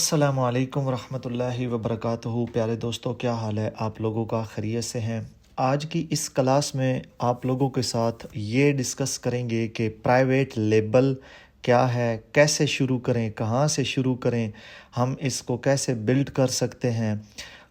अस्सलामु अलैकुम रहमतुल्लाहि व बरकातुहू। प्यारे दोस्तों, क्या हाल है आप लोगों का? खैरियत से हैं? आज की इस क्लास में आप लोगों के साथ ये डिस्कस करेंगे कि प्राइवेट लेबल क्या है, कैसे शुरू करें, कहाँ से शुरू करें, हम इसको कैसे बिल्ड कर सकते हैं।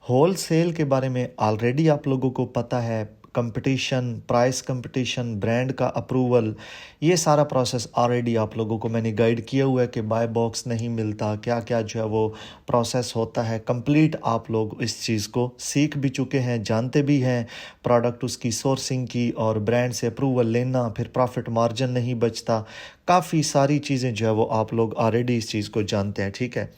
होल सेल के बारे में ऑलरेडी आप लोगों को पता है। कंपटीशन, प्राइस कंपटीशन, ब्रांड का अप्रूवल, ये सारा प्रोसेस ऑलरेडी आप लोगों को मैंने गाइड किया हुआ है कि बाय बॉक्स नहीं मिलता, क्या क्या जो है वो प्रोसेस होता है। कंप्लीट आप लोग इस चीज़ को सीख भी चुके हैं, जानते भी हैं। प्रोडक्ट उसकी सोर्सिंग की और ब्रांड से अप्रूवल लेना, फिर प्रॉफिट मार्जिन नहीं बचता, काफ़ी सारी चीज़ें जो है वो आप लोग ऑलरेडी इस चीज़ को जानते हैं। ठीक है।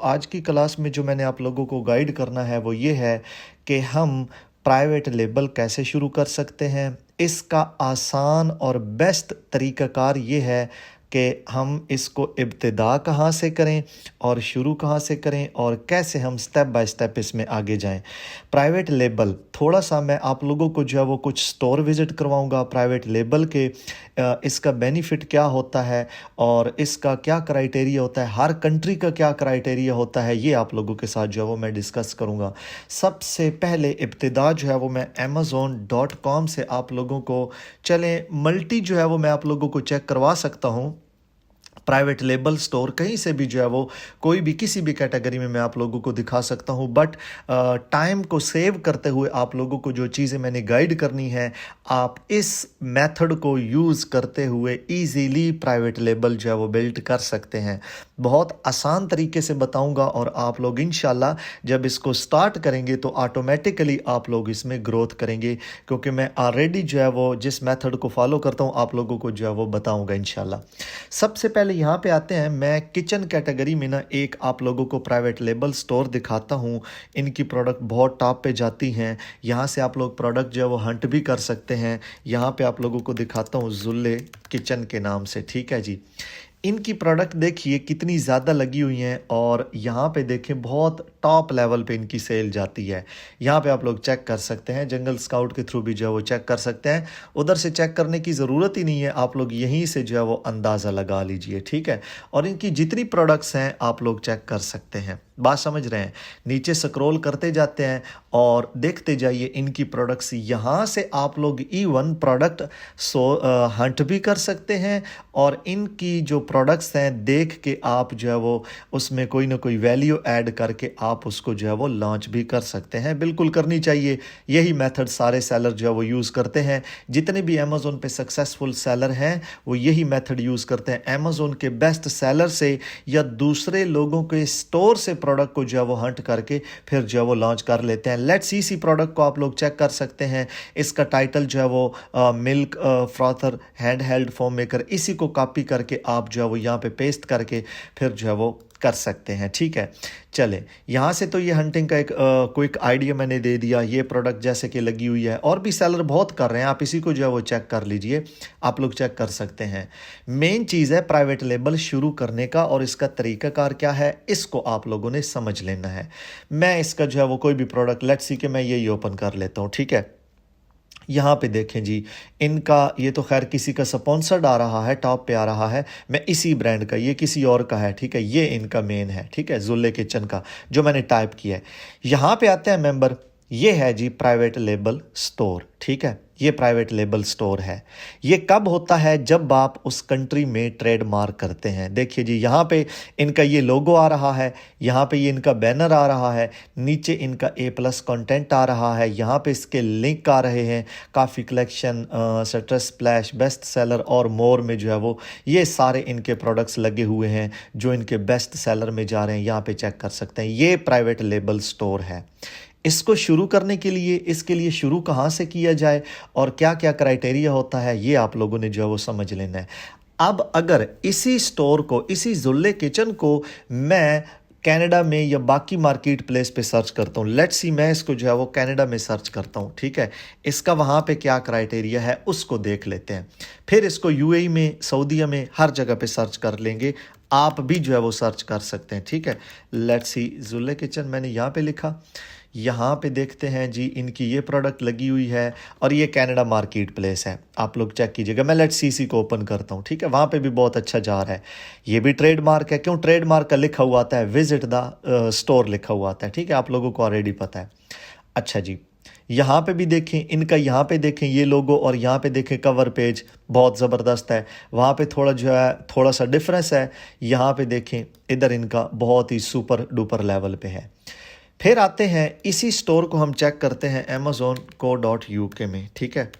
आज की क्लास में जो मैंने आप लोगों को गाइड करना है वो ये है कि हम प्राइवेट लेबल कैसे शुरू कर सकते हैं। इसका आसान और बेस्ट तरीक़ाकार ये है कि हम इसको इब्तिदा कहाँ से करें और शुरू कहाँ से करें और कैसे हम स्टेप बाय स्टेप इसमें आगे जाएं। प्राइवेट लेबल थोड़ा सा मैं आप लोगों को जो है वो कुछ स्टोर विज़िट करवाऊंगा प्राइवेट लेबल के। इसका बेनिफिट क्या होता है और इसका क्या क्राइटेरिया होता है, हर कंट्री का क्या क्राइटेरिया होता है, ये आप लोगों के साथ जो है वो मैं डिस्कस करूँगा। सबसे पहले इब्तिदा जो है वो मैं amazon.com से आप लोगों को चलें मल्टी जो है वो मैं आप लोगों को चेक करवा सकता हूँ। प्राइवेट लेबल स्टोर कहीं से भी जो है वो कोई भी किसी भी कैटेगरी में मैं आप लोगों को दिखा सकता हूँ। बट टाइम को सेव करते हुए आप लोगों को जो चीज़ें मैंने गाइड करनी है, आप इस मेथड को यूज़ करते हुए इजीली प्राइवेट लेबल जो है वो बिल्ड कर सकते हैं। बहुत आसान तरीके से बताऊंगा और आप लोग इंशाल्लाह जब इसको स्टार्ट करेंगे तो ऑटोमेटिकली आप लोग इसमें ग्रोथ करेंगे, क्योंकि मैं ऑलरेडी जो है वो जिस मेथड को फॉलो करता हूँ आप लोगों को जो है वो बताऊंगा इंशाल्लाह। सबसे पहले यहाँ पे आते हैं, मैं किचन कैटेगरी में ना एक आप लोगों को प्राइवेट लेबल स्टोर दिखाता हूँ। इनकी प्रोडक्ट बहुत टॉप पे जाती हैं। यहाँ से आप लोग प्रोडक्ट जो है वो हंट भी कर सकते हैं। यहाँ पे आप लोगों को दिखाता हूँ जुल्ले किचन के नाम से। ठीक है जी। इनकी प्रोडक्ट देखिए कितनी ज़्यादा लगी हुई हैं और यहाँ पे देखें बहुत टॉप लेवल पे इनकी सेल जाती है। यहाँ पे आप लोग चेक कर सकते हैं, जंगल स्काउट के थ्रू भी जो है वो चेक कर सकते हैं। उधर से चेक करने की ज़रूरत ही नहीं है, आप लोग यहीं से जो है वो अंदाज़ा लगा लीजिए। ठीक है। और इनकी जितनी प्रोडक्ट्स हैं आप लोग चेक कर सकते हैं। बात समझ रहे हैं? नीचे स्क्रॉल करते जाते हैं और देखते जाइए इनकी प्रोडक्ट्स। यहाँ से आप लोग इवन प्रोडक्ट हंट भी कर सकते हैं और इनकी जो प्रोडक्ट्स हैं देख के आप जो है वो उसमें कोई ना कोई वैल्यू ऐड करके आप उसको जो है वो लॉन्च भी कर सकते हैं। बिल्कुल करनी चाहिए। यही मेथड सारे सेलर जो है वो यूज़ करते हैं। जितने भी अमेज़ोन पे सक्सेसफुल सेलर हैं वो यही मेथड यूज़ करते हैं। अमेज़ोन के बेस्ट सेलर से या दूसरे लोगों के स्टोर से प्रोडक्ट को जो है वो हंट करके फिर जो है वो लॉन्च कर लेते हैं। लेट्स सी प्रोडक्ट को आप लोग चेक कर सकते हैं। इसका टाइटल जो है वो milk frother hand held foam maker, इसी को कॉपी करके आप जो है वो यहाँ पे पेस्ट करके फिर जो है वो कर सकते हैं। ठीक है। चले यहाँ से तो ये हंटिंग का एक क्विक आइडिया मैंने दे दिया। ये प्रोडक्ट जैसे कि लगी हुई है और भी सेलर बहुत कर रहे हैं, आप इसी को जो है वो चेक कर लीजिए, आप लोग चेक कर सकते हैं। मेन चीज़ है प्राइवेट लेबल शुरू करने का और इसका तरीकाकार क्या है इसको आप लोगों ने समझ लेना है। मैं इसका जो है वो कोई भी प्रोडक्ट लेट्स सी के मैं यही ओपन कर लेता हूँ। ठीक है। यहाँ पे देखें जी, इनका ये तो खैर किसी का स्पॉन्सर्ड आ रहा है, टॉप पे आ रहा है। मैं इसी ब्रांड का, ये किसी और का है। ठीक है। ये इनका मेन है। ठीक है। जुल्ले किचन का जो मैंने टाइप किया है। यहाँ पे आते हैं मेंबर, ये है जी प्राइवेट लेबल स्टोर। ठीक है। ये प्राइवेट लेबल स्टोर है। ये कब होता है? जब आप उस कंट्री में ट्रेडमार्क करते हैं। देखिए जी, यहाँ पे इनका ये लोगो आ रहा है, यहाँ पे ये इनका बैनर आ रहा है, नीचे इनका A+ कंटेंट आ रहा है, यहाँ पे इसके लिंक आ रहे हैं। काफ़ी collection, stress splash, best seller और मोर में जो है वो ये सारे इनके प्रोडक्ट्स लगे हुए हैं जो इनके बेस्ट सेलर में जा रहे हैं। यहाँ पे चेक कर सकते हैं। ये प्राइवेट लेबल स्टोर है। इसको शुरू करने के लिए, इसके लिए शुरू कहाँ से किया जाए और क्या क्या क्राइटेरिया होता है ये आप लोगों ने जो है वो समझ लेना है। अब अगर इसी स्टोर को, इसी जुल्ले किचन को मैं कनाडा में या बाकी मार्केट प्लेस पे सर्च करता हूँ, लेट्स सी मैं इसको जो है वो कनाडा में सर्च करता हूँ। ठीक है। इसका वहाँ पे क्या क्राइटेरिया है उसको देख लेते हैं। फिर इसको UAE में, सऊदीया में, हर जगह पे सर्च कर लेंगे। आप भी जो है वो सर्च कर सकते हैं, ठीक है। लेट्स सी जुल्ले किचन मैंने यहाँ पे लिखा, यहाँ पे देखते हैं जी इनकी ये प्रोडक्ट लगी हुई है और ये कनाडा मार्केट प्लेस है, आप लोग चेक कीजिएगा। मैं लेट्स सी को ओपन करता हूँ, ठीक है। वहाँ पे भी बहुत अच्छा जा रहा है, ये भी ट्रेडमार्क है। क्यों ट्रेडमार्क का लिखा हुआ आता है, विजिट द स्टोर लिखा हुआ आता है, ठीक है, आप लोगों को ऑलरेडी पता है। अच्छा जी, यहाँ पे भी देखें इनका, यहाँ पे देखें ये लोगो और यहाँ पे देखें कवर पेज बहुत ज़बरदस्त है। वहाँ पे थोड़ा जो है थोड़ा सा डिफरेंस है, यहाँ पे देखें इधर इनका बहुत ही सुपर डुपर लेवल पे है। फिर आते हैं इसी स्टोर को हम चेक करते हैं amazon.co.uk में, ठीक है।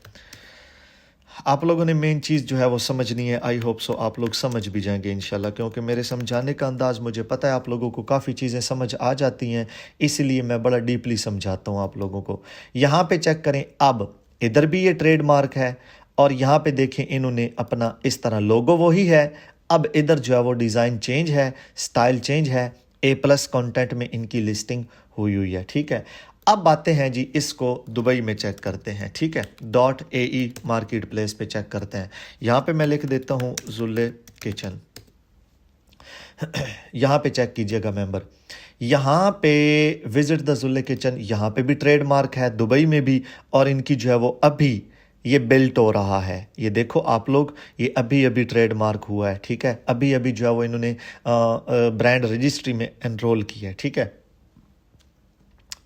आप लोगों ने मेन चीज़ जो है वो समझनी है, आई होप सो आप लोग समझ भी जाएंगे इंशाल्लाह, क्योंकि मेरे समझाने का अंदाज़ मुझे पता है आप लोगों को काफ़ी चीज़ें समझ आ जाती हैं, इसलिए मैं बड़ा डीपली समझाता हूँ आप लोगों को। यहाँ पे चेक करें, अब इधर भी ये ट्रेडमार्क है और यहाँ पे देखें इन्होंने अपना इस तरह लोगो वही है, अब इधर जो है वो डिज़ाइन चेंज है, स्टाइल चेंज है, A+ कंटेंट में इनकी लिस्टिंग हुई है, ठीक है। अब आते हैं जी इसको दुबई में चेक करते हैं, ठीक है। .ae मार्केट प्लेस पे चेक करते हैं। यहाँ पे मैं लिख देता हूँ जुल्ले किचन, यहाँ पे चेक कीजिएगा मेंबर, यहाँ पे विजिट द जुल्ले किचन, यहाँ पे भी ट्रेडमार्क है दुबई में भी, और इनकी जो है वो अभी ये बिल्ट हो रहा है, ये देखो आप लोग, ये अभी अभी ट्रेडमार्क हुआ है, ठीक है। अभी अभी जो है वो इन्होंने ब्रांड रजिस्ट्री में एनरोल किया है, ठीक है।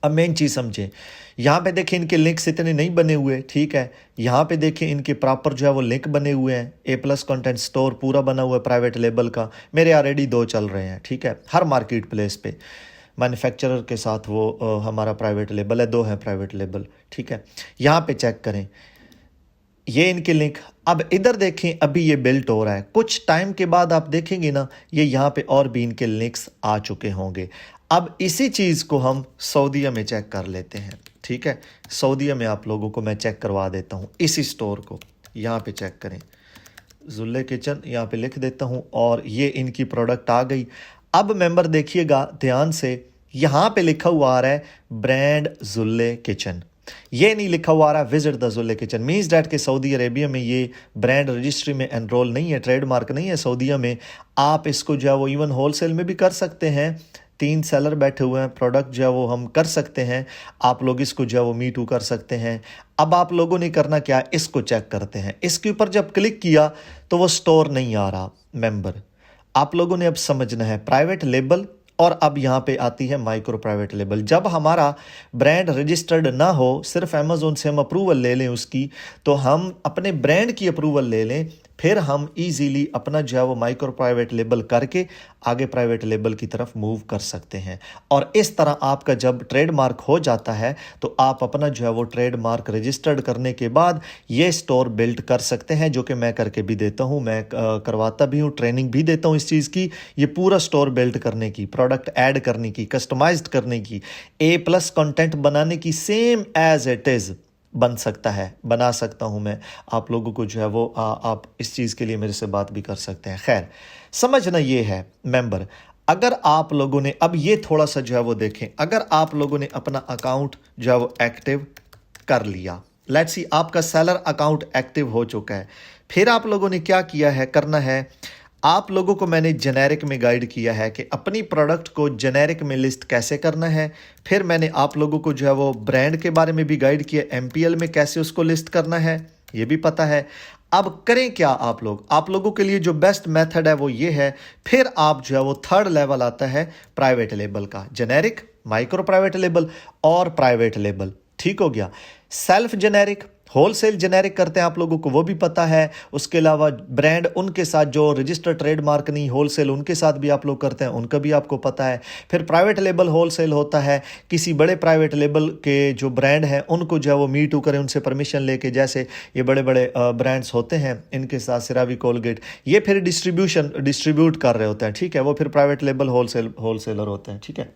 अब मेन चीज़ समझें, यहाँ पे देखें इनके लिंक्स इतने नहीं बने हुए, ठीक है। यहाँ पे देखें इनके प्रॉपर जो है वो लिंक बने हुए हैं, A+ कंटेंट स्टोर पूरा बना हुआ है प्राइवेट लेबल का, मेरे ऑलरेडी 2 चल रहे हैं, ठीक है। हर मार्केट प्लेस पे मैन्युफैक्चरर के साथ वो हमारा प्राइवेट लेबल है, 2 हैं प्राइवेट लेबल, ठीक है। यहाँ पे चेक करें ये इनके लिंक, अब इधर देखें अभी ये बिल्ट हो रहा है, कुछ टाइम के बाद आप देखेंगे ना ये यहाँ पे और भी इनके लिंक्स आ चुके होंगे। अब इसी चीज़ को हम सऊदीया में चेक कर लेते हैं, ठीक है। सऊदीया में आप लोगों को मैं चेक करवा देता हूँ इसी स्टोर को, यहाँ पे चेक करें जुल्ले किचन, यहाँ पे लिख देता हूँ और ये इनकी प्रोडक्ट आ गई। अब मेंबर देखिएगा ध्यान से, यहाँ पे लिखा हुआ आ रहा है ब्रांड जुल्ले किचन, ये नहीं लिखा हुआ आ रहा है visit the Julley kitchen. Means that के सऊदी अरेबिया में ये ब्रांड रजिस्ट्री में एनरोल नहीं है, ट्रेडमार्क नहीं है सऊदीया में। आप इसको जो है वो इवन होलसेल में भी कर सकते हैं, 3 सेलर बैठे हुए हैं, प्रोडक्ट जो है वो हम कर सकते हैं, आप लोग इसको जो है वो मी टू कर सकते हैं। अब आप लोगों ने करना क्या, इसको चेक करते हैं। इसके ऊपर जब क्लिक किया तो वो स्टोर नहीं आ रहा मेंबर, आप लोगों ने अब समझना है प्राइवेट लेबल, और अब यहाँ पे आती है माइक्रो प्राइवेट लेबल। जब हमारा ब्रांड रजिस्टर्ड ना हो, सिर्फ अमेज़ोन से हम अप्रूवल ले लें उसकी, तो हम अपने ब्रांड की अप्रूवल ले लें, फिर हम इजीली अपना जो है वो माइक्रो प्राइवेट लेबल करके आगे प्राइवेट लेबल की तरफ मूव कर सकते हैं। और इस तरह आपका जब ट्रेडमार्क हो जाता है तो आप अपना जो है वो ट्रेडमार्क रजिस्टर्ड करने के बाद ये स्टोर बिल्ड कर सकते हैं, जो कि मैं करके भी देता हूँ, मैं करवाता भी हूँ, ट्रेनिंग भी देता हूँ इस चीज़ की। ये पूरा स्टोर बिल्ड करने की, प्रोडक्ट ऐड करने की, कस्टमाइज्ड करने की, A+ कंटेंट बनाने की, सेम एज इट इज़ बन सकता है, बना सकता हूं मैं। आप लोगों को जो है वो आप इस चीज़ के लिए मेरे से बात भी कर सकते हैं। खैर समझना ये है मेंबर, अगर आप लोगों ने अब ये थोड़ा सा जो है वो देखें, अगर आप लोगों ने अपना अकाउंट जो है वो एक्टिव कर लिया, लेट्स सी आपका सेलर अकाउंट एक्टिव हो चुका है, फिर आप लोगों ने क्या किया है, करना है, आप लोगों को मैंने जेनेरिक में गाइड किया है कि अपनी प्रोडक्ट को जेनेरिक में लिस्ट कैसे करना है। फिर मैंने आप लोगों को जो है वो ब्रांड के बारे में भी गाइड किया, MPL में कैसे उसको लिस्ट करना है ये भी पता है। अब करें क्या आप लोगों के लिए जो बेस्ट मेथड है वो ये है, फिर आप जो है वो 3rd लेवल आता है प्राइवेट लेबल का, जेनेरिक, माइक्रो प्राइवेट लेबल और प्राइवेट लेबल, ठीक हो गया। सेल्फ जेनेरिक, होलसेल जेनेरिक करते हैं, आप लोगों को वो भी पता है। उसके अलावा ब्रांड उनके साथ जो रजिस्टर्ड ट्रेडमार्क नहीं, होलसेल उनके साथ भी आप लोग करते हैं, उनका भी आपको पता है। फिर प्राइवेट लेबल होलसेल होता है, किसी बड़े प्राइवेट लेबल के जो ब्रांड हैं उनको जो है वो मी टू करें, उनसे परमिशन लेके, जैसे ये बड़े बड़े ब्रांड्स होते हैं इनके साथ सिरावी, कोलगेट, ये फिर डिस्ट्रीब्यूट कर रहे होते हैं, ठीक है, वो फिर प्राइवेट लेबल होलसेलर होते हैं, ठीक है।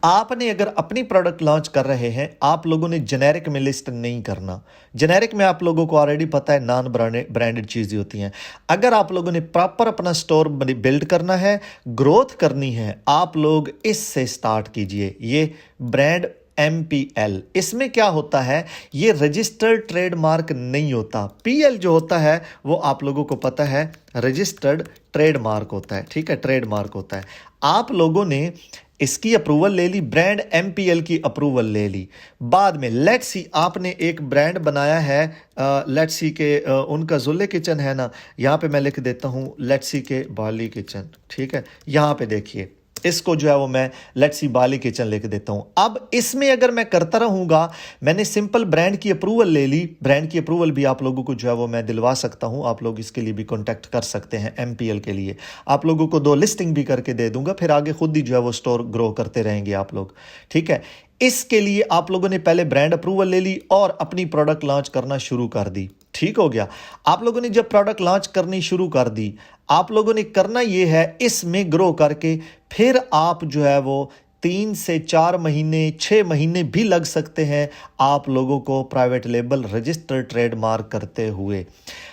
आपने अगर अपनी प्रोडक्ट लॉन्च कर रहे हैं, आप लोगों ने जेनेरिक में लिस्ट नहीं करना। जेनेरिक में आप लोगों को ऑलरेडी पता है नॉन ब्रांडेड चीज़ें होती हैं। अगर आप लोगों ने प्रॉपर अपना स्टोर बिल्ड करना है, ग्रोथ करनी है, आप लोग इससे स्टार्ट कीजिए। ये ब्रांड MPL। इसमें क्या होता है, ये रजिस्टर्ड ट्रेडमार्क नहीं होता। PL जो होता है वो आप लोगों को पता है रजिस्टर्ड ट्रेडमार्क होता है, ठीक है, ट्रेडमार्क होता है। आप लोगों ने इसकी अप्रूवल ले ली, ब्रांड MPL की अप्रूवल ले ली। बाद में लेट्स सी आपने एक ब्रांड बनाया है, लेट्स सी के उनका जुल्ले किचन है ना, यहाँ पे मैं लिख देता हूँ लेट्स सी के बाली किचन, ठीक है। यहाँ पे देखिए इसको जो है वो मैं लेट्स सी बाली किचन लिख देता हूं। अब इसमें अगर मैं करता रहूंगा, मैंने सिंपल ब्रांड की अप्रूवल ले ली, ब्रांड की अप्रूवल भी आप लोगों को जो है वो मैं दिलवा सकता हूं, आप लोग इसके लिए भी कांटेक्ट कर सकते हैं। MPL के लिए आप लोगों को 2 लिस्टिंग भी करके दे दूंगा, फिर आगे खुद ही जो है वो स्टोर ग्रो करते रहेंगे आप लोग, ठीक है। इसके लिए आप लोगों ने पहले ब्रांड अप्रूवल ले ली और अपनी प्रोडक्ट लॉन्च करना शुरू कर दी, ठीक हो गया। आप लोगों ने जब प्रोडक्ट लॉन्च करनी शुरू कर दी, आप लोगों ने करना यह है इसमें ग्रो करके फिर आप जो है वो 3 से 4 महीने 6 महीने भी लग सकते हैं आप लोगों को प्राइवेट लेबल रजिस्टर्ड ट्रेडमार्क करते हुए।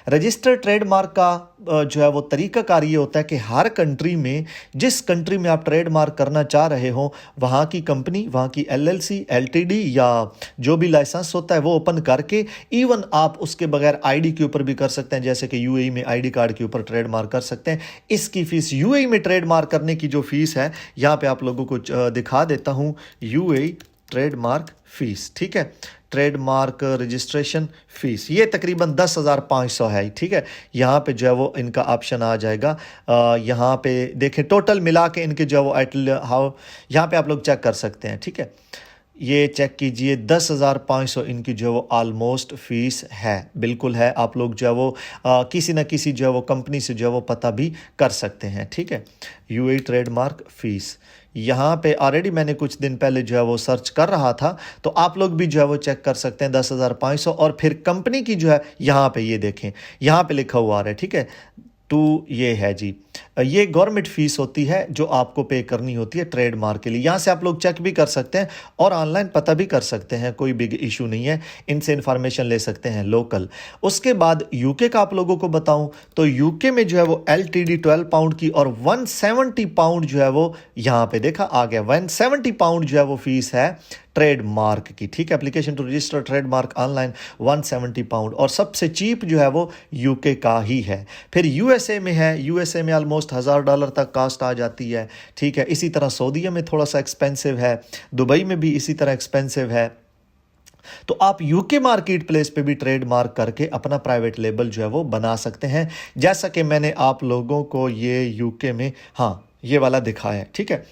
रजिस्टर्ड ट्रेडमार्क का जो है वो तरीकाकार ये होता है कि हर कंट्री में, जिस कंट्री में आप ट्रेडमार्क करना चाह रहे हो, वहाँ की कंपनी, वहाँ की LLC, LTD या जो भी लाइसेंस होता है वो ओपन करके, इवन आप उसके बगैर ID के ऊपर भी कर सकते हैं, जैसे कि UAE में ID कार्ड के ऊपर ट्रेडमार्क कर सकते हैं। इसकी फीस UAE में ट्रेडमार्क करने की जो फीस है, यहाँ पे आप लोगों को दिखा देता हूँ, UAE ट्रेडमार्क फीस, ठीक है, ट्रेडमार्क रजिस्ट्रेशन फीस ये तकरीबन 10,500 है, ठीक है। यहाँ पे जो है वो इनका ऑप्शन आ जाएगा, यहाँ पे देखें टोटल मिला के इनके जो है वो हाउ, यहाँ पे आप लोग चेक कर सकते हैं, ठीक है। ये चेक कीजिए 10,500 इनकी जो है वो ऑलमोस्ट फीस है, बिल्कुल है। आप लोग जो है वो किसी ना किसी जो है वो कंपनी से जो है वो पता भी कर सकते हैं, ठीक है। UAE ट्रेडमार्क फीस यहाँ पे ऑलरेडी मैंने कुछ दिन पहले जो है वो सर्च कर रहा था, तो आप लोग भी जो है वो चेक कर सकते हैं 10,500। और फिर कंपनी की जो है यहाँ पे ये देखें, यहाँ पे लिखा हुआ आ रहा है, ठीक है, तो ये है जी, ये गवर्नमेंट फीस होती है जो आपको पे करनी होती है ट्रेडमार्क के लिए। यहाँ से आप लोग चेक भी कर सकते हैं और ऑनलाइन पता भी कर सकते हैं, कोई बिग इशू नहीं है, इनसे इंफॉर्मेशन ले सकते हैं लोकल। उसके बाद यूके का आप लोगों को बताऊं तो यूके में जो है वो LTD 12 पाउंड की और 170 पाउंड जो है वो यहाँ पे देखा आ गया, 170 पाउंड जो है वो फीस है ट्रेडमार्क की, ठीक है। Application to register trademark online 170 pound, और सबसे चीप जो है वो यूके का ही है। फिर USA में है, USA में ऑलमोस्ट $1,000 तक कास्ट आ जाती है, ठीक है। इसी तरह सऊदीया में थोड़ा सा एक्सपेंसिव है, दुबई में भी इसी तरह एक्सपेंसिव है। तो आप यूके मार्केट प्लेस पे भी ट्रेडमार्क करके अपना प्राइवेट लेबल जो है वो बना सकते हैं, जैसा कि मैंने आप लोगों को ये यूके में हाँ ये वाला दिखाया है, ठीक है।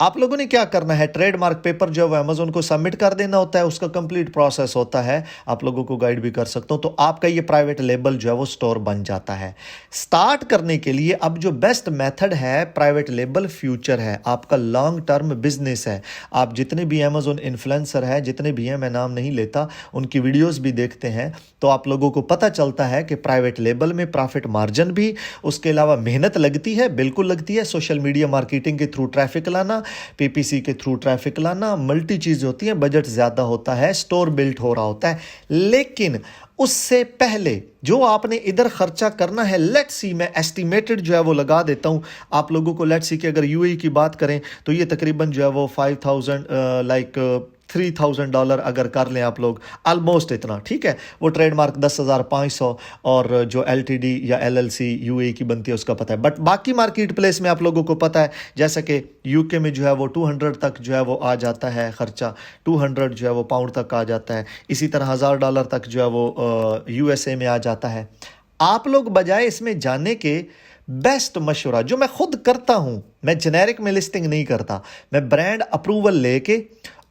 आप लोगों ने क्या करना है, ट्रेडमार्क पेपर जो है वो अमेजोन को सबमिट कर देना होता है, उसका कंप्लीट प्रोसेस होता है, आप लोगों को गाइड भी कर सकता हूं। तो आपका ये प्राइवेट लेबल जो है वो स्टोर बन जाता है। स्टार्ट करने के लिए अब जो बेस्ट मेथड है प्राइवेट लेबल फ्यूचर है, आपका लॉन्ग टर्म बिजनेस है। आप जितने भी अमेजोन इन्फ्लुएंसर है, जितने भी हैं, मैं नाम नहीं लेता, उनकी वीडियोस भी देखते हैं, तो आप लोगों को पता चलता है कि प्राइवेट लेबल में प्रॉफिट मार्जिन भी, उसके अलावा मेहनत लगती है, बिल्कुल लगती है। सोशल मीडिया मार्केटिंग के थ्रू ट्रैफिक लाना, PPC के थ्रू ट्रैफिक लाना, मल्टी चीज होती है, बजट ज्यादा होता है, स्टोर बिल्ट हो रहा होता है। लेकिन उससे पहले जो आपने इधर खर्चा करना है, लेट्स सी मैं एस्टिमेटेड जो है वो लगा देता हूं आप लोगों को। लेट्स सी कि अगर UAE की बात करें तो ये तकरीबन जो है वो 5,000 $3,000 अगर कर लें आप लोग, ऑलमोस्ट इतना, ठीक है। वो ट्रेडमार्क 10,500 और जो LTD या LLC UAE की बनती है उसका पता है। बट बाकी मार्केट प्लेस में आप लोगों को पता है, जैसा कि यूके में जो है वो 200 तक जो है वो आ जाता है खर्चा, 200 जो है वो पाउंड तक आ जाता है। इसी तरह $1,000 तक जो है वो USA में आ जाता है। आप लोग बजाय इसमें जाने के बेस्ट मशवरा जो मैं खुद करता हूं, मैं जेनेरिक में लिस्टिंग नहीं करता, मैं ब्रांड अप्रूवल लेके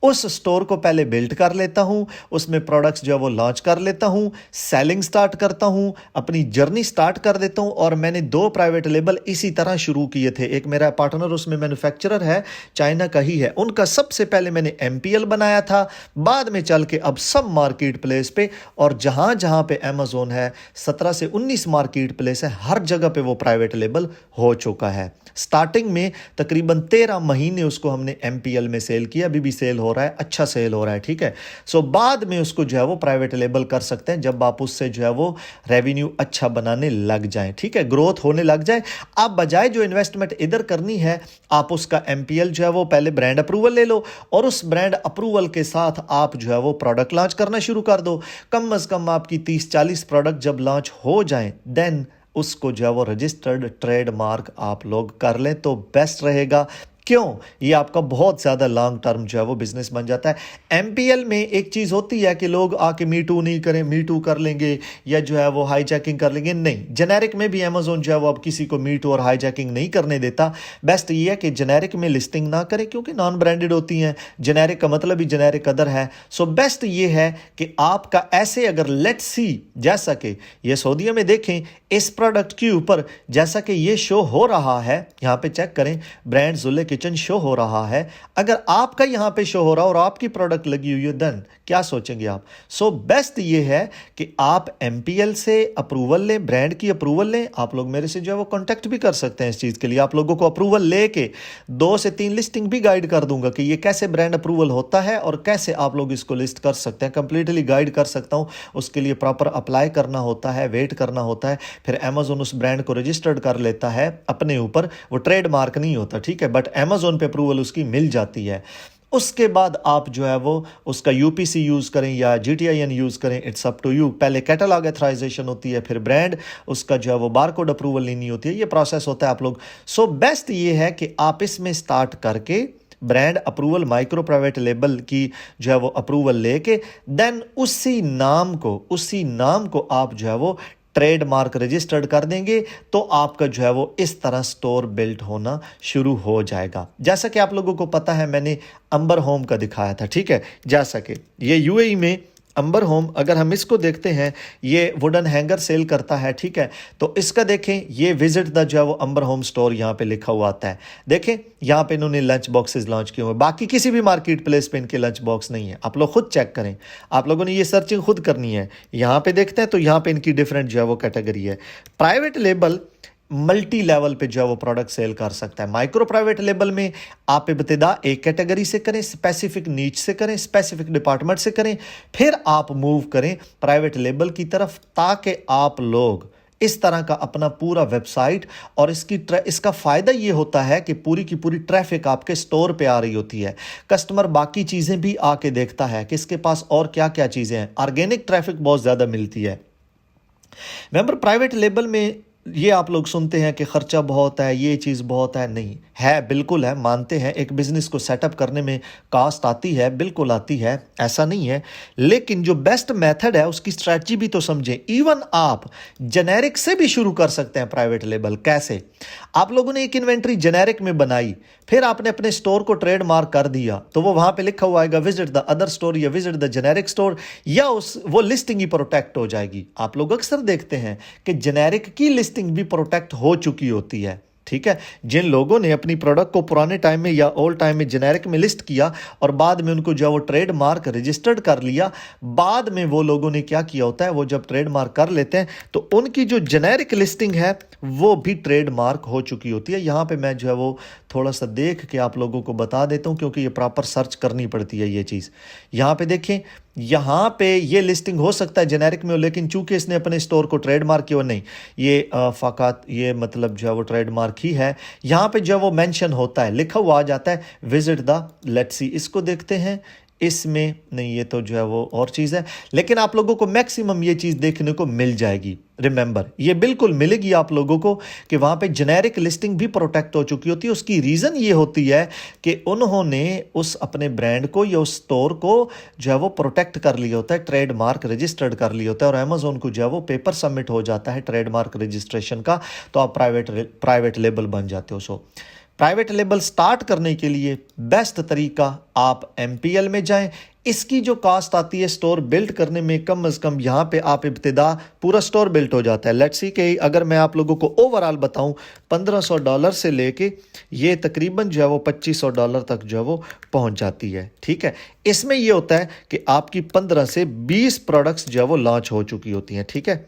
उस स्टोर को पहले बिल्ड कर लेता हूं, उसमें प्रोडक्ट्स जो है वो लॉन्च कर लेता हूं, सेलिंग स्टार्ट करता हूं, अपनी जर्नी स्टार्ट कर देता हूं। और मैंने 2 प्राइवेट लेबल इसी तरह शुरू किए थे। एक मेरा पार्टनर उसमें मैन्युफैक्चरर है, चाइना का ही है, उनका सबसे पहले मैंने MPL बनाया था, बाद में चल के अब सब मार्केट प्लेस पे, और जहां जहां पे अमेजोन है 17 से 19 मार्केट प्लेस है, हर जगह पे वो प्राइवेट लेबल हो चुका है। स्टार्टिंग में तकरीबन 13 महीने उसको हमने MPL में सेल किया, अभी भी सेल हो रहा है, अच्छा सेल हो रहा है, ठीक है। सो बाद में उसको जो है वो प्राइवेट लेबल कर सकते हैं जब आप उससे जो है वो रेवेन्यू अच्छा बनाने लग जाएं, ठीक है, ग्रोथ होने लग जाए। आप बजाय जो इन्वेस्टमेंट इधर करनी है, आप उसका एमपीएल जो है वो पहले ब्रांड अप्रूवल ले लो और उस ब्रांड अप्रूवल के साथ आप जो है वो प्रोडक्ट लॉन्च करना शुरू कर दो। कम से कम आपकी 30-40 प्रोडक्ट जब लॉन्च हो जाएं, देन उसको जो है वो रजिस्टर्ड ट्रेडमार्क आप लोग कर लें तो बेस्ट रहेगा। क्यों? ये आपका बहुत ज़्यादा लॉन्ग टर्म जो है वो बिजनेस बन जाता है। एमपीएल में एक चीज़ होती है कि लोग आके मी टू नहीं करें, मी टू कर लेंगे या जो है वो हाईजैकिंग कर लेंगे। नहीं, जेनेरिक में भी अमेजोन जो है वो अब किसी को मी टू और हाईजैकिंग नहीं करने देता। बेस्ट ये है कि जेनेरिक में लिस्टिंग ना करें क्योंकि नॉन ब्रांडेड होती हैं। जेनेरिक का मतलब ही जेनेरिक अदर है। सो बेस्ट ये है कि आपका ऐसे अगर लेट्स सी, जैसा कि ये सऊदीया में देखें इस प्रोडक्ट के ऊपर जैसा कि ये शो हो रहा है, यहाँ पे चेक करें ब्रांड जुल्ले किचन शो हो रहा है। अगर आपका यहां पे शो हो रहा है और आपकी प्रोडक्ट लगी हुई है, देन क्या सोचेंगे आप? सो बेस्ट ये है कि आप एमपीएल से अप्रूवल लें, ब्रांड की अप्रूवल लें। आप लोग मेरे से जो है वो कांटेक्ट भी कर सकते हैं इस चीज के लिए। आप लोगों को अप्रूवल लेके 2 से 3 लिस्टिंग भी गाइड कर दूंगा कि ये कैसे ब्रांड अप्रूवल होता है और कैसे आप लोग इसको लिस्ट कर सकते हैं। कंप्लीटली गाइड कर सकता हूं। उसके लिए प्रॉपर अप्लाई करना होता है, वेट करना होता है, फिर अमेजोन उस ब्रांड को रजिस्टर्ड कर लेता है अपने ऊपर। वो ट्रेडमार्क नहीं होता, ठीक है, बट अमेजोन पे अप्रूवल उसकी मिल जाती है। उसके बाद आप जो है वो उसका यूपीसी यूज करें या जीटीआईएन यूज करें, इट्स अप टू यू। पहले कैटलॉग एथराइजेशन होती है, फिर ब्रांड उसका जो है वो बारकोड अप्रूवल लेनी होती है, ये प्रोसेस होता है आप लोग। सो बेस्ट ये है कि आप इसमें स्टार्ट करके brand approval, micro private label की जो है वो अप्रूवल लेके देन उसी नाम को आप जो है वो ट्रेडमार्क रजिस्टर्ड कर देंगे तो आपका जो है वो इस तरह स्टोर बिल्ट होना शुरू हो जाएगा। जैसा कि आप लोगों को पता है, मैंने अंबर होम का दिखाया था, ठीक है, जैसा कि ये यूएई में अंबर होम, अगर हम इसको देखते हैं, ये वुडन हैंगर सेल करता है, ठीक है। तो इसका देखें, ये विजिट द जो है वो अंबर होम स्टोर यहाँ पे लिखा हुआ आता है। देखें यहाँ पे इन्होंने लंच बॉक्सेस लॉन्च किए हुए, बाकी किसी भी मार्केट प्लेस पे इनके लंच बॉक्स नहीं है। आप लोग खुद चेक करें, आप लोगों ने ये सर्चिंग खुद करनी है। यहाँ पे देखते हैं तो यहाँ पे इनकी डिफरेंट जो है वो कैटेगरी है। प्राइवेट लेबल मल्टी लेवल पे जो है वो प्रोडक्ट सेल कर सकता है। माइक्रो प्राइवेट लेबल में आप इब्तिदा एक कैटेगरी से करें, स्पेसिफिक नीच से करें, स्पेसिफिक डिपार्टमेंट से करें, फिर आप मूव करें प्राइवेट लेबल की तरफ, ताकि आप लोग इस तरह का अपना पूरा वेबसाइट और इसका फ़ायदा ये होता है कि पूरी की पूरी ट्रैफिक आपके स्टोर पे आ रही होती है। कस्टमर बाकी चीज़ें भी आके देखता है कि इसके पास और क्या क्या चीज़ें हैं। ऑर्गेनिक ट्रैफिक बहुत ज़्यादा मिलती है। मेंबर प्राइवेट लेबल में ये आप लोग सुनते हैं कि खर्चा बहुत है, ये चीज़ बहुत है। नहीं है, बिल्कुल है, मानते हैं एक बिज़नेस को सेटअप करने में कास्ट आती है, बिल्कुल आती है, ऐसा नहीं है। लेकिन जो बेस्ट मेथड है उसकी स्ट्रैटेजी भी तो समझें। इवन आप जेनेरिक से भी शुरू कर सकते हैं प्राइवेट लेबल। कैसे? आप लोगों ने एक इन्वेंट्री जेनेरिक में बनाई, फिर आपने अपने स्टोर को ट्रेडमार्क कर दिया, तो वो वहाँ पे लिखा हुआ आएगा विजिट द अदर स्टोर या विजिट द जेनेरिक स्टोर, या वो लिस्टिंग ही प्रोटेक्ट हो जाएगी। आप लोग अक्सर देखते हैं कि जेनेरिक की लिस्टिंग भी प्रोटेक्ट हो चुकी होती है, ठीक है। जिन लोगों ने अपनी प्रोडक्ट को पुराने टाइम में या ओल्ड टाइम में जेनेरिक में लिस्ट किया और बाद में उनको जो वो ट्रेडमार्क रजिस्टर्ड कर लिया, बाद में वो लोगों ने क्या किया होता है, वो जब ट्रेडमार्क कर लेते हैं तो उनकी जो जेनेरिक लिस्टिंग है वो भी ट्रेडमार्क हो चुकी होती है। यहाँ पे मैं जो है वो थोड़ा सा देख के आप लोगों को बता देता हूँ, क्योंकि ये प्रॉपर सर्च करनी पड़ती है ये चीज़। यहाँ पे देखें, यहाँ पे ये लिस्टिंग हो सकता है जेनेरिक में हो, लेकिन चूंकि इसने अपने स्टोर को ट्रेडमार्क किया, नहीं, ये फ़कत ये मतलब जो है वो ट्रेडमार्क ही है। यहाँ पे जो है वो मेंशन होता है, लिखा हुआ आ जाता है विजिट द, लेट्स सी, इसको देखते हैं। इसमें नहीं, ये तो जो है वो और चीज़ है, लेकिन आप लोगों को मैक्सिमम ये चीज़ देखने को मिल जाएगी। रिमेंबर, ये बिल्कुल मिलेगी आप लोगों को कि वहाँ पे जेनेरिक लिस्टिंग भी प्रोटेक्ट हो चुकी होती है। उसकी रीज़न ये होती है कि उन्होंने उस अपने ब्रांड को या उस स्टोर को जो है वो प्रोटेक्ट कर लिया होता है, ट्रेडमार्क रजिस्टर्ड कर लिया होता है, और अमेजोन को जो है वो पेपर सबमिट हो जाता है ट्रेडमार्क रजिस्ट्रेशन का, तो आप प्राइवेट लेबल बन जाते हो। सो प्राइवेट लेबल स्टार्ट करने के लिए बेस्ट तरीका, आप एमपीएल में जाएं। इसकी जो कास्ट आती है स्टोर बिल्ड करने में, कम से कम यहाँ पे आप इब्तिदा पूरा स्टोर बिल्ट हो जाता है। लेट्स सी कि अगर मैं आप लोगों को ओवरऑल बताऊं, $1500 से लेके ये तकरीबन जो है वो $2500 तक जो है वो पहुँच जाती है, ठीक है। इसमें ये होता है कि आपकी 15 से 20 प्रोडक्ट्स जो है वो लॉन्च हो चुकी होती हैं, ठीक है।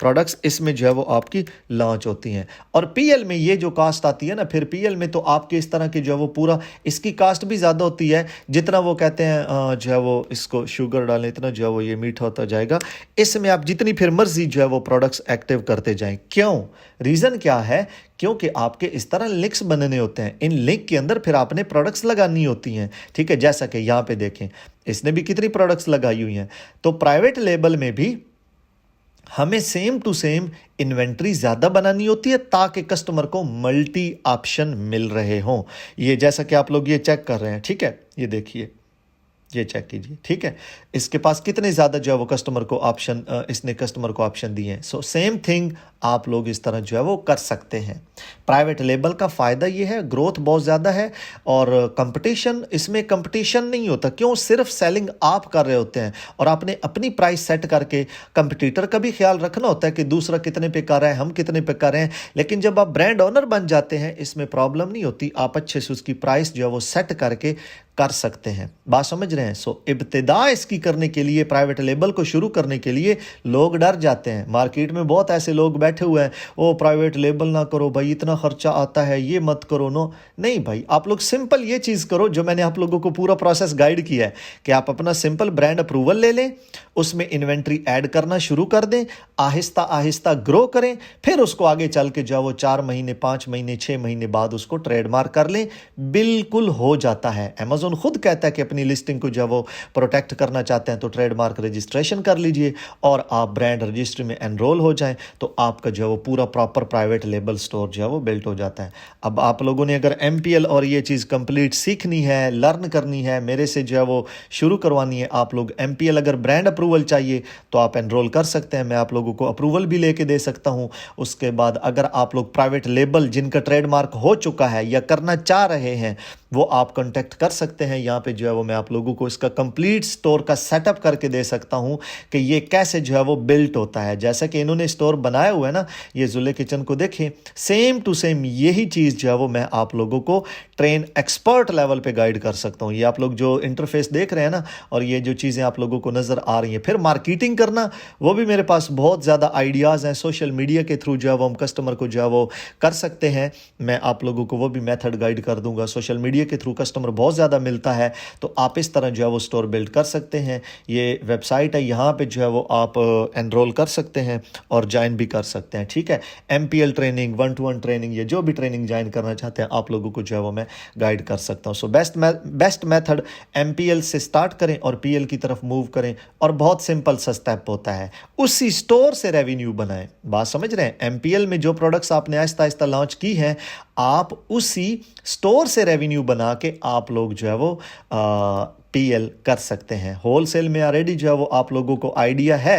प्रोडक्ट्स इसमें जो है वो आपकी लॉन्च होती हैं। और पीएल में ये जो कास्ट आती है ना, फिर पीएल में तो आपके इस तरह की जो है वो पूरा इसकी कास्ट भी ज़्यादा होती है, जितना वो कहते हैं जो है वो इसको शुगर डालें इतना जो है वो ये मीठा होता जाएगा। इसमें आप जितनी फिर मर्जी जो है वो प्रोडक्ट्स एक्टिव करते जाएं। क्यों? रीज़न क्या है? क्योंकि आपके इस तरह लिंक्स बनने होते हैं, इन लिंक के अंदर फिर आपने प्रोडक्ट्स लगानी होती हैं। ठीक है, जैसा कि यहाँ पे देखें इसने भी कितनी प्रोडक्ट्स लगाई हुई हैं। तो प्राइवेट लेबल में भी हमें सेम टू सेम इन्वेंट्री ज़्यादा बनानी होती है ताकि कस्टमर को मल्टी ऑप्शन मिल रहे हों। ये जैसा कि आप लोग ये चेक कर रहे हैं, ठीक है, ये देखिए, ये चेक कीजिए, ठीक है, इसके पास कितने ज़्यादा जो है वो कस्टमर को ऑप्शन इसने कस्टमर को ऑप्शन दिए हैं। सो सेम थिंग आप लोग इस तरह जो है वो कर सकते हैं। प्राइवेट लेबल का फ़ायदा ये है, ग्रोथ बहुत ज़्यादा है और कंपटीशन, इसमें कंपटीशन नहीं होता। क्यों? सिर्फ सेलिंग आप कर रहे होते हैं और आपने अपनी प्राइस सेट करके कंपटीटर का भी ख्याल रखना होता है कि दूसरा कितने पे कर रहा है, हम कितने पे कर रहे हैं। लेकिन जब आप ब्रांड ओनर बन जाते हैं इसमें प्रॉब्लम नहीं होती, आप अच्छे से उसकी प्राइस जो है वो सेट करके कर सकते हैं। बात समझ रहे हैं? सो इब्तिदा इसकी करने के लिए, प्राइवेट लेबल को शुरू करने के लिए लोग डर जाते हैं। मार्केट में बहुत ऐसे लोग बैठे हुए हैं, ओ प्राइवेट लेबल ना करो भाई, इतना खर्चा आता है, ये मत करो। नो, नहीं भाई, आप लोग सिंपल ये चीज़ करो जो मैंने आप लोगों को पूरा प्रोसेस गाइड किया है कि आप अपना सिंपल ब्रांड अप्रूवल ले लें, उसमें इन्वेंट्री ऐड करना शुरू कर दें, आहिस्ता आहिस्ता ग्रो करें, फिर उसको आगे चल के जो वो 4 महीने 5 महीने 6 महीने बाद उसको ट्रेडमार्क कर लें। बिल्कुल हो जाता है। अमेज़न खुद कहता है कि अपनी लिस्टिंग को जो वो प्रोटेक्ट करना चाहते हैं तो ट्रेडमार्क रजिस्ट्रेशन कर लीजिए और आप ब्रांड रजिस्ट्री में एनरोल हो जाएं तो आपका जो है वो पूरा प्रॉपर प्राइवेट लेबल स्टोर जो है वो बिल्ट हो जाता है। अब आप लोगों ने अगर एमपीएल और ये चीज़ कंप्लीट सीखनी है, लर्न करनी है, मेरे से जो है वो शुरू करवानी है, आप लोग एमपीएल अगर ब्रांड अप्रूवल चाहिए तो आप एनरोल कर सकते हैं। मैं आप लोगों को अप्रूवल भी लेके दे सकता हूं। उसके बाद अगर आप लोग प्राइवेट लेबल जिनका ट्रेडमार्क हो चुका है या करना चाह रहे हैं वो आप कांटेक्ट कर सकते हैं। यहाँ पे जो है वो मैं आप लोगों को इसका कंप्लीट स्टोर का सेटअप करके दे सकता हूँ कि ये कैसे जो है वो बिल्ट होता है। जैसा कि इन्होंने स्टोर बनाया हुआ है ना, ये जुले किचन को देखें, सेम टू सेम यही चीज़ जो है वो मैं आप लोगों को ट्रेन एक्सपर्ट लेवल पे गाइड कर सकता हूँ। ये आप लोग जो इंटरफेस देख रहे हैं ना और ये जो चीज़ें आप लोगों को नज़र आ रही हैं, फिर मार्केटिंग करना वो भी मेरे पास बहुत ज़्यादा आइडियाज़ हैं। सोशल मीडिया के थ्रू जो है वो हम कस्टमर को जो है वो कर सकते हैं। मैं आप लोगों को वो भी मेथड गाइड कर दूंगा। सोशल मीडिया के थ्रू कस्टमर बहुत ज़्यादा मिलता है तो आप इस तरह जो है वो स्टोर बिल्ड कर सकते हैं। ये वेबसाइट है, यहाँ पे जो है वो आप एनरोल कर सकते हैं और ज्वाइन भी कर सकते हैं। ठीक है, एमपीएल ट्रेनिंग, 1-to-1 ट्रेनिंग, ये जो भी ट्रेनिंग ज्वाइन करना चाहते हैं आप लोगों को जो है वो मैं गाइड कर सकता हूँ। सो बेस्ट मेथड एमपीएल से स्टार्ट करें और पीएल की तरफ मूव करें और बहुत सिंपल सा स्टेप होता है, उसी स्टोर से रेवेन्यू बनाएं। बात समझ रहे हैं? एमपीएल में जो प्रोडक्ट्स आपने आहिस्ता आहिस्ता लॉन्च की हैं, आप उसी स्टोर से रेवेन्यू बना के आप लोग जो है वो पीएल कर सकते हैं। होलसेल में ऑलरेडी जो है वो आप लोगों को आइडिया है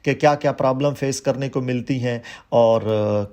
कि क्या क्या प्रॉब्लम फेस करने को मिलती हैं और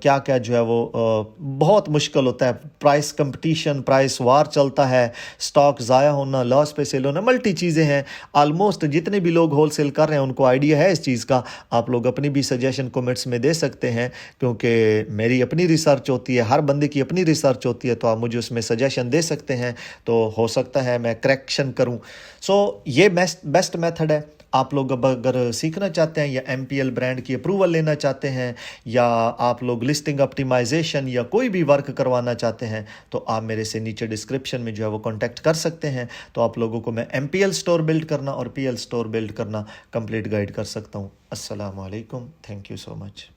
क्या क्या जो है वो बहुत मुश्किल होता है। प्राइस कंपटीशन, प्राइस वार चलता है, स्टॉक ज़ाया होना, लॉस पे सेल होना, मल्टी चीज़ें हैं। ऑलमोस्ट जितने भी लोग होलसेल कर रहे हैं उनको आइडिया है इस चीज़ का। आप लोग अपनी भी सजेशन कमेंट्स में दे सकते हैं क्योंकि मेरी अपनी रिसर्च होती है, हर बंदे की अपनी रिसर्च होती है, तो आप मुझे उसमें सजेशन दे सकते हैं, तो हो सकता है मैं करेक्शन करूं। सो ये बेस्ट मेथड है। आप लोग अब अगर सीखना चाहते हैं या एमपीएल ब्रांड की अप्रूवल लेना चाहते हैं या आप लोग लिस्टिंग ऑप्टिमाइजेशन या कोई भी वर्क करवाना चाहते हैं तो आप मेरे से नीचे डिस्क्रिप्शन में जो है वो कांटेक्ट कर सकते हैं। तो आप लोगों को मैं एमपीएल स्टोर बिल्ड करना और पीएल स्टोर बिल्ड करना कंप्लीट गाइड कर सकता हूँ। अस्सलाम वालेकुम, थैंक यू सो मच।